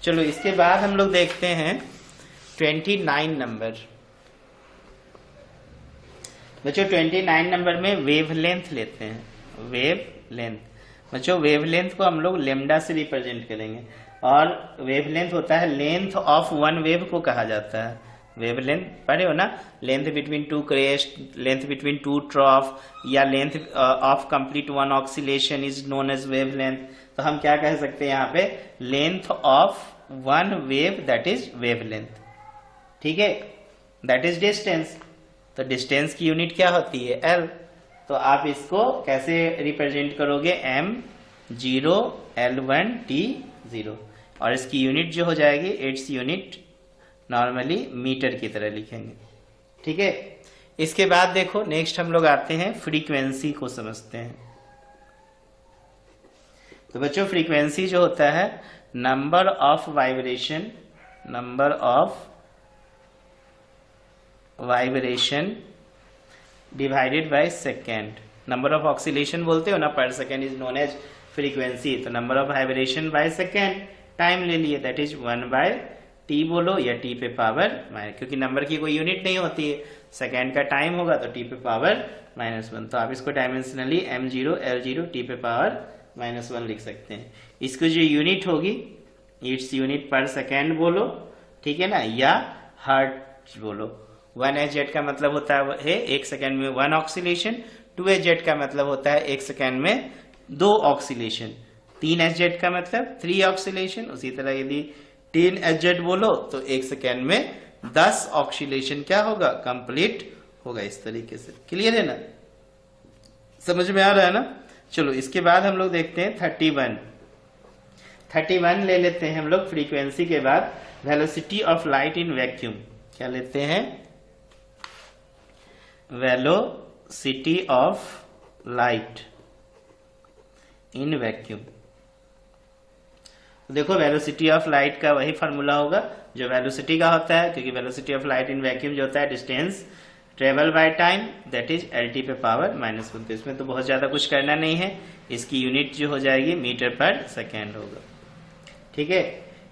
चलो इसके बाद हम लोग देखते हैं 29 नंबर। बच्चों 29 नंबर में वेव लेंथ लेते हैं। वेव लेंथ बच्चों, वेव लेंथ को हम लोग लेमडा से रिप्रेजेंट करेंगे, और वेव लेंथ होता है लेंथ ऑफ वन वेव को कहा जाता है। वेव लेंथ पढ़े हो ना, length between two crest, length between two trough, या length of complete one oscillation is known as wavelength. तो हम क्या कह सकते हैं यहाँ पे, length of one wave that is wavelength, ठीक है, दैट इज डिस्टेंस। तो डिस्टेंस की यूनिट क्या होती है, एल। तो आप इसको कैसे रिप्रेजेंट करोगे, m0 l1 t0, और इसकी यूनिट जो हो जाएगी, इट्स यूनिट नॉर्मली मीटर की तरह लिखेंगे, ठीक है। इसके बाद देखो नेक्स्ट हम लोग आते हैं फ्रीक्वेंसी को समझते हैं। तो बच्चों फ्रीक्वेंसी जो होता है, number of vibration, number of vibration divided by second. Number of oscillation बोलते हो ना per second is known as frequency. तो number of vibration by second, time ले लिए, दैट इज 1/t बोलो या t पे पावर क्योंकि नंबर की कोई यूनिट नहीं होती है, सेकेंड का टाइम होगा तो t पे पावर -1। तो आप इसको डायमेंशनली m0 l0 t पे पावर -1 लिख सकते हैं। इसको जो यूनिट होगी, इट्स यूनिट पर सेकेंड बोलो, ठीक है ना, या हर्ट्ज बोलो। 1 का मतलब होता है 1 सेकेंड में 1 ऑक्सीलेशन, 2 का मतलब होता है 1 सेकेंड में 2 ऑक्सीलेशन, 3 का मतलब 3 ऑक्सीलेशन। उसी तरह यदि 10 बोलो तो 1 सेकेंड में 10 ऑक्सीलेशन क्या होगा, कंप्लीट होगा। इस तरीके से क्लियर है ना, समझ में आ रहा है ना। चलो इसके बाद हम लोग देखते हैं 31 ले लेते हैं हम लोग फ्रीक्वेंसी के बाद। Velocity of light in vacuum, क्या लेते हैं, velocity of light in vacuum. देखो वेलोसिटी ऑफ लाइट का वही फॉर्मूला होगा जो वेलोसिटी का होता है, क्योंकि velocity of light in vacuum जो होता है distance travel by time, that is lt पे पावर -1। तो इसमें तो बहुत ज्यादा कुछ करना नहीं है, इसकी यूनिट जो हो जाएगी मीटर पर सेकेंड होगा, ठीक है।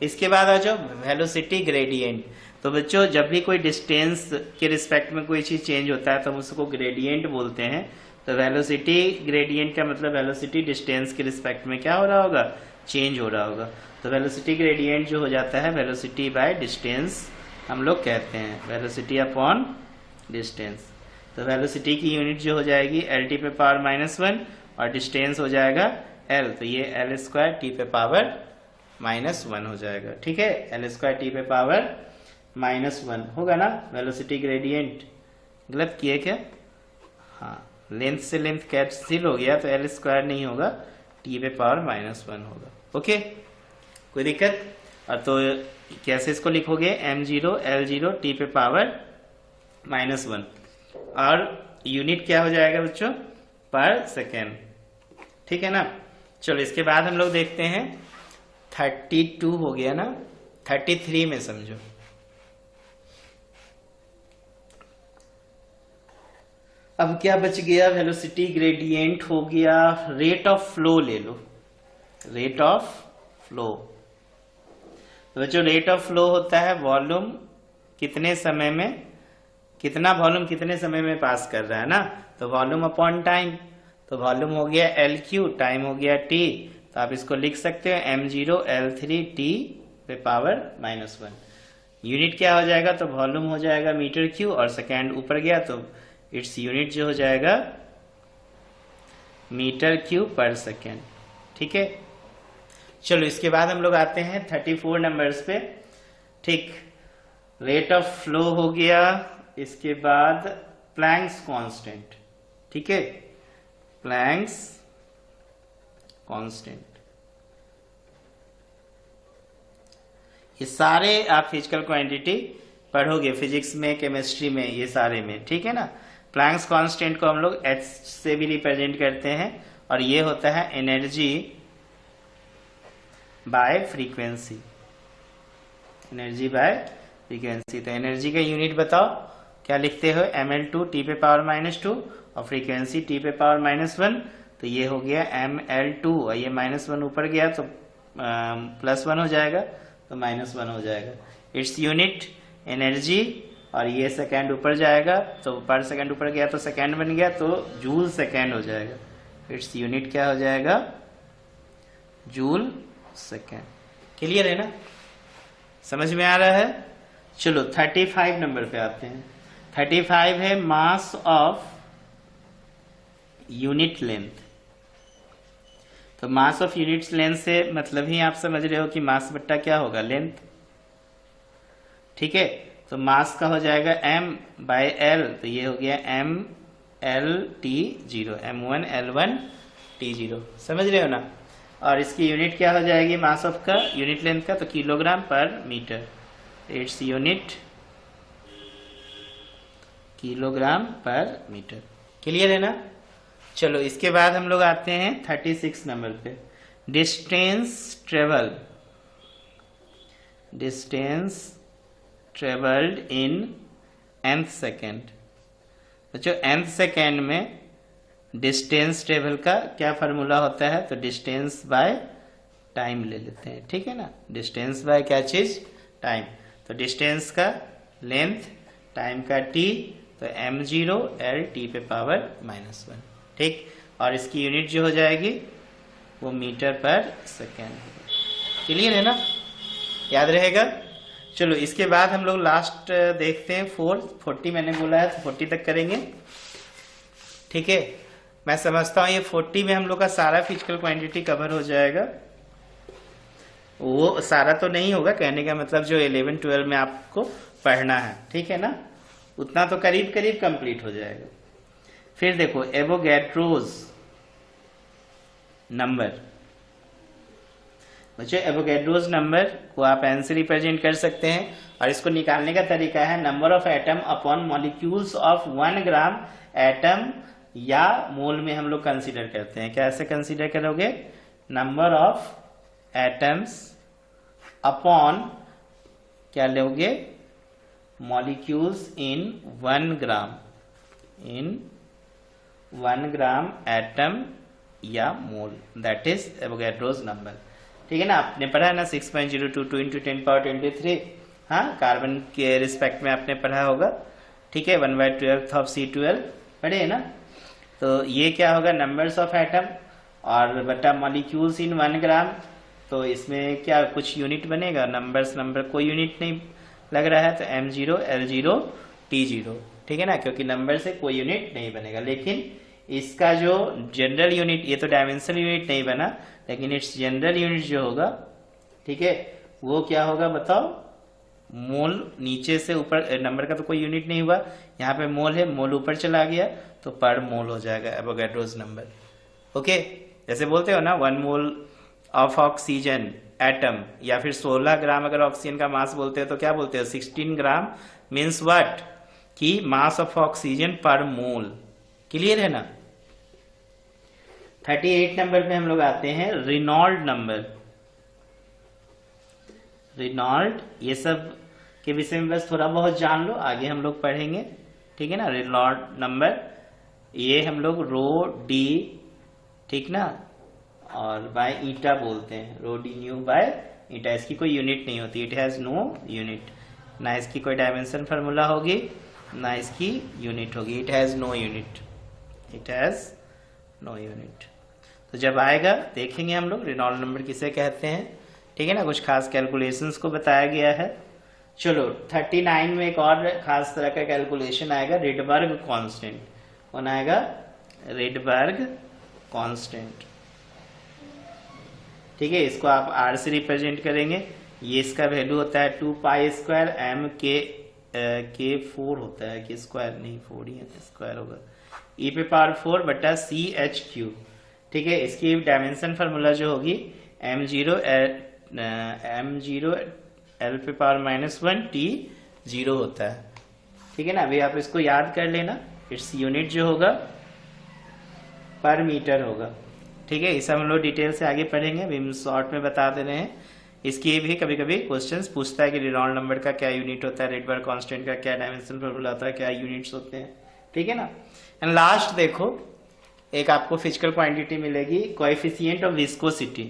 इसके बाद आ जाओ वेलोसिटी ग्रेडियंट। तो बच्चों जब भी कोई डिस्टेंस के रिस्पेक्ट में कोई चीज चेंज होता है तो हम उसको ग्रेडियंट बोलते हैं। तो वेलोसिटी ग्रेडियंट का मतलब वेलोसिटी डिस्टेंस के रिस्पेक्ट में क्या हो रहा होगा, चेंज हो रहा होगा। तो वेलोसिटी ग्रेडियंट जो हो जाता है वेलोसिटी बाय डिस्टेंस हम लोग कहते हैं, वेलोसिटी अपॉन डिस्टेंस। तो वेलोसिटी की यूनिट जो हो जाएगी lt पे पावर -1 और डिस्टेंस हो जाएगा l, तो ये l² t पे पावर -1 हो जाएगा, ठीक है। l² t पे पावर -1 होगा ना वेलोसिटी ग्रेडियंट। गलत किए क्या, हाँ, लेंथ से लेंथ कैंसिल हो गया तो l² नहीं होगा, t पे पावर -1 होगा, ओके, कोई दिक्कत। और तो कैसे इसको लिखोगे, m0 l0 t पे पावर -1, और यूनिट क्या हो जाएगा बच्चों, पर सेकेंड, ठीक है ना। चलो इसके बाद हम लोग देखते हैं 32 हो गया ना, 33 में समझो। अब क्या बच गया, वेलोसिटी ग्रेडियंट हो गया, रेट ऑफ फ्लो ले लो, रेट ऑफ फ्लो। तो बच्चों रेट ऑफ फ्लो होता है वॉल्यूम कितने समय में, कितना वॉल्यूम कितने समय में पास कर रहा है ना, तो वॉल्यूम अपॉन टाइम। तो वॉल्यूम हो गया LQ, टाइम हो गया T, तो आप इसको लिख सकते हो m0 l3 t पे पावर -1। यूनिट क्या हो जाएगा, तो वॉल्यूम हो जाएगा मीटर क्यू, और सेकेंड ऊपर गया तो इट्स यूनिट जो हो जाएगा मीटर क्यू पर सेकेंड, ठीक है। चलो इसके बाद हम लोग आते हैं 34 नंबर्स पे, ठीक। रेट ऑफ फ्लो हो गया, इसके बाद प्लैंक्स कांस्टेंट, ठीक है, प्लैंक्स कांस्टेंट। ये सारे आप फिजिकल क्वांटिटी पढ़ोगे फिजिक्स में, केमिस्ट्री में, ये सारे में, ठीक है ना। प्लैंक्स कांस्टेंट को हम लोग H से भी रिप्रेजेंट करते हैं और ये होता है energy by frequency, energy by frequency. तो एनर्जी का यूनिट बताओ, क्या लिखते हो, ml2 t पे पावर -2 और फ्रीक्वेंसी t पे पावर -1, तो ये हो गया ml2 और ये -1 ऊपर गया तो +1 हो जाएगा, तो -1 हो जाएगा। इट्स यूनिट एनर्जी, और ये सेकेंड ऊपर जाएगा तो पर सेकेंड ऊपर गया तो सेकेंड बन गया, तो जूल सेकेंड हो जाएगा। इट्स यूनिट क्या हो जाएगा, जूल सेकेंड। क्लियर है ना, समझ में आ रहा है। चलो 35 नंबर पे आते हैं। 35 है मास ऑफ यूनिट लेंथ। तो मास ऑफ यूनिट लेंथ से मतलब ही आप समझ रहे हो कि मास बट्टा क्या होगा, लेंथ, ठीक है। तो मास का हो जाएगा m/l, तो ये हो गया mL/T0, m1L1T0, समझ रहे हो ना। और इसकी यूनिट क्या हो जाएगी मास ऑफ का, यूनिट लेंथ का, तो किलोग्राम पर मीटर। इट्स यूनिट किलोग्राम पर मीटर। क्लियर है ना। चलो इसके बाद हम लोग आते हैं 36 नंबर पे। Distance travel, distance travelled in nth second. बच्चों nth सेकेंड में डिस्टेंस ट्रेवल का क्या फार्मूला होता है, तो डिस्टेंस बाय टाइम ले लेते हैं, ठीक है ना। डिस्टेंस बाय क्या चीज, टाइम। तो डिस्टेंस का लेंथ, टाइम का t, तो m0 L t पे पावर -1, ठीक। और इसकी यूनिट जो हो जाएगी वो मीटर पर सेकेंड। क्लियर है ना, याद रहेगा। चलो इसके बाद हम लोग लास्ट देखते हैं 40 मैंने बोला है तो 40 तक करेंगे, ठीक है। मैं समझता हूँ ये 40 में हम लोग का सारा फिजिकल क्वांटिटी कवर हो जाएगा। वो सारा तो नहीं होगा, कहने का मतलब जो 11-12 में आपको पढ़ना है, ठीक है ना, उतना तो करीब करीब कंप्लीट हो जाएगा। फिर देखो एवोगैड्रोस नंबर। बच्चों एवोगैड्रोस नंबर को आप एन से रिप्रेजेंट कर सकते हैं और इसको निकालने का तरीका है number of atom upon molecules of 1 gram atom या मोल में हम लोग कंसीडर करते हैं। क्या ऐसे कंसीडर करोगे, नंबर ऑफ एटम्स अपॉन क्या लोगे, molecules in 1 gram, in 1 gram atom या मोल, दैट इज एवोगैड्रोस नंबर, ठीक है ना। आपने पढ़ा है ना 6.022 × 10⁻23, हाँ, कार्बन के रिस्पेक्ट में आपने पढ़ा होगा, ठीक है। 1/12 ऑफ C12 पढ़े है ना। तो ये क्या होगा, नंबर्स ऑफ एटम और बटा मॉलिक्यूल्स इन 1 ग्राम, तो इसमें क्या कुछ यूनिट बनेगा, नंबर्स, नंबर कोई यूनिट नहीं लग रहा है, तो m0 L0 T0, ठीक है ना, क्योंकि नंबर से कोई यूनिट नहीं बनेगा। लेकिन इसका जो जनरल यूनिट, ये तो डायमेंशनल यूनिट नहीं बना, लेकिन इट्स जनरल यूनिट जो होगा, ठीक है, वो क्या होगा बताओ, मोल। नीचे से ऊपर नंबर का तो कोई यूनिट नहीं हुआ, यहाँ पे मोल है, मोल ऊपर चला गया तो पर मोल हो जाएगा एवोगैड्रोस नंबर, ओके। जैसे बोलते हो ना 1 मोल ऑफ ऑक्सीजन एटम, या फिर 16 ग्राम अगर ऑक्सीजन का मास बोलते हो तो क्या बोलते हो, 16 ग्राम मीन्स व्हाट, कि मास ऑफ ऑक्सीजन पर मोल। क्लियर है ना। 38 नंबर पे हम लोग आते हैं रेनॉल्ड नंबर। रेनॉल्ड, ये सब के विषय में बस थोड़ा बहुत जान लो, आगे हम लोग पढ़ेंगे, ठीक है ना। रेनॉल्ड नंबर, ये हम लोग रो डी, ठीक ना, और बाय ईटा बोलते हैं, रो डी न्यू बाय ईटा। इसकी कोई यूनिट नहीं होती, इट हैज नो यूनिट, ना इसकी कोई डायमेंशन फार्मूला होगी ना इसकी यूनिट होगी, it has no unit, it has no unit. तो जब आएगा देखेंगे हम लोग रेनॉल्ड नंबर किसे कहते हैं, ठीक है ना। कुछ खास कैलकुलेशंस को बताया गया है। चलो 39 में एक और खास तरह का कैलकुलेशन आएगा, रिडबर्ग कांस्टेंट। कौन आएगा, रिडबर्ग कांस्टेंट, ठीक है। इसको आप आर से रिप्रेजेंट करेंगे। ये इसका वैल्यू होता है 2π² m के के 4 होता है, के स्क्वायर नहीं 4 ही है, स्क्वायर होगा, ई पे पावर 4 बटा सी एच क्यू। ठीक है, इसकी डायमेंशन फार्मूला जो होगी m0 l पे पावर -1 t0 होता है। ठीक है ना, अभी आप इसको याद कर लेना, इट्स यूनिट जो होगा पर मीटर होगा। ठीक है, इसे हम लोग डिटेल से आगे पढ़ेंगे, अभी हम शॉर्ट में बता दे रहे हैं। इसकी भी कभी कभी क्वेश्चंस पूछता है कि रेनॉल्ड नंबर का क्या यूनिट होता है, रेडबर्ग कांस्टेंट का क्या डायमेंशन फार्मूला होता है, क्या यूनिट्स होते हैं। ठीक है ना, एंड लास्ट देखो, एक आपको फिजिकल क्वांटिटी मिलेगी, coefficient of viscosity.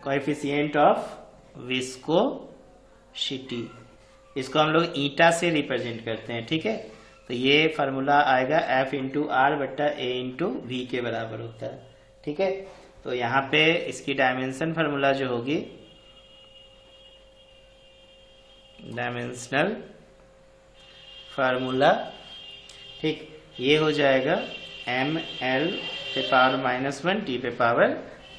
Coefficient of viscosity, इसको हम लोग ईटा से रिप्रेजेंट करते हैं। ठीक है, तो ये फार्मूला आएगा F इंटू आर बट्टा ए इंटू वी के बराबर होता है। ठीक है, तो यहाँ पे इसकी डायमेंशन फार्मूला जो होगी, डायमेंशनल फार्मूला, ठीक, ये हो जाएगा ml पे पावर -1 t पे पावर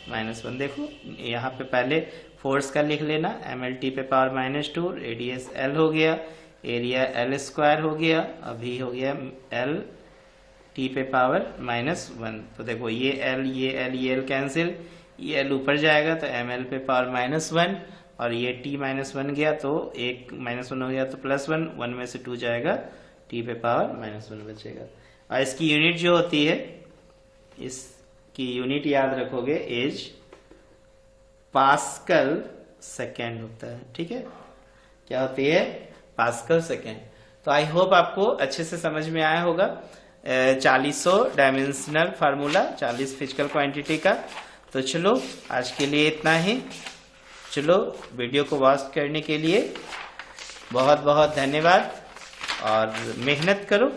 -1। देखो यहाँ पे पहले फोर्स का लिख लेना, mlt पे पावर -2, रेडियस l हो गया, एरिया l स्क्वायर हो गया, अभी हो गया l t पे पावर -1। तो देखो ये l कैंसिल, ये l ऊपर जाएगा तो ml पे पावर -1 और ये t -1 गया तो एक -1 हो गया तो +1, 1 में से 2 जाएगा, t पे पावर -1 बचेगा। और इसकी यूनिट जो होती है, इसकी यूनिट याद रखोगे, एज पास्कल सेकेंड होता है। ठीक है, क्या होती है, पास्कल सेकेंड। तो आई होप आपको अच्छे से समझ में आया होगा 40 डायमेंशनल फार्मूला, 40 फिजिकल क्वांटिटी का। तो चलो आज के लिए इतना ही। चलो वीडियो को वॉच करने के लिए बहुत बहुत धन्यवाद और मेहनत करो।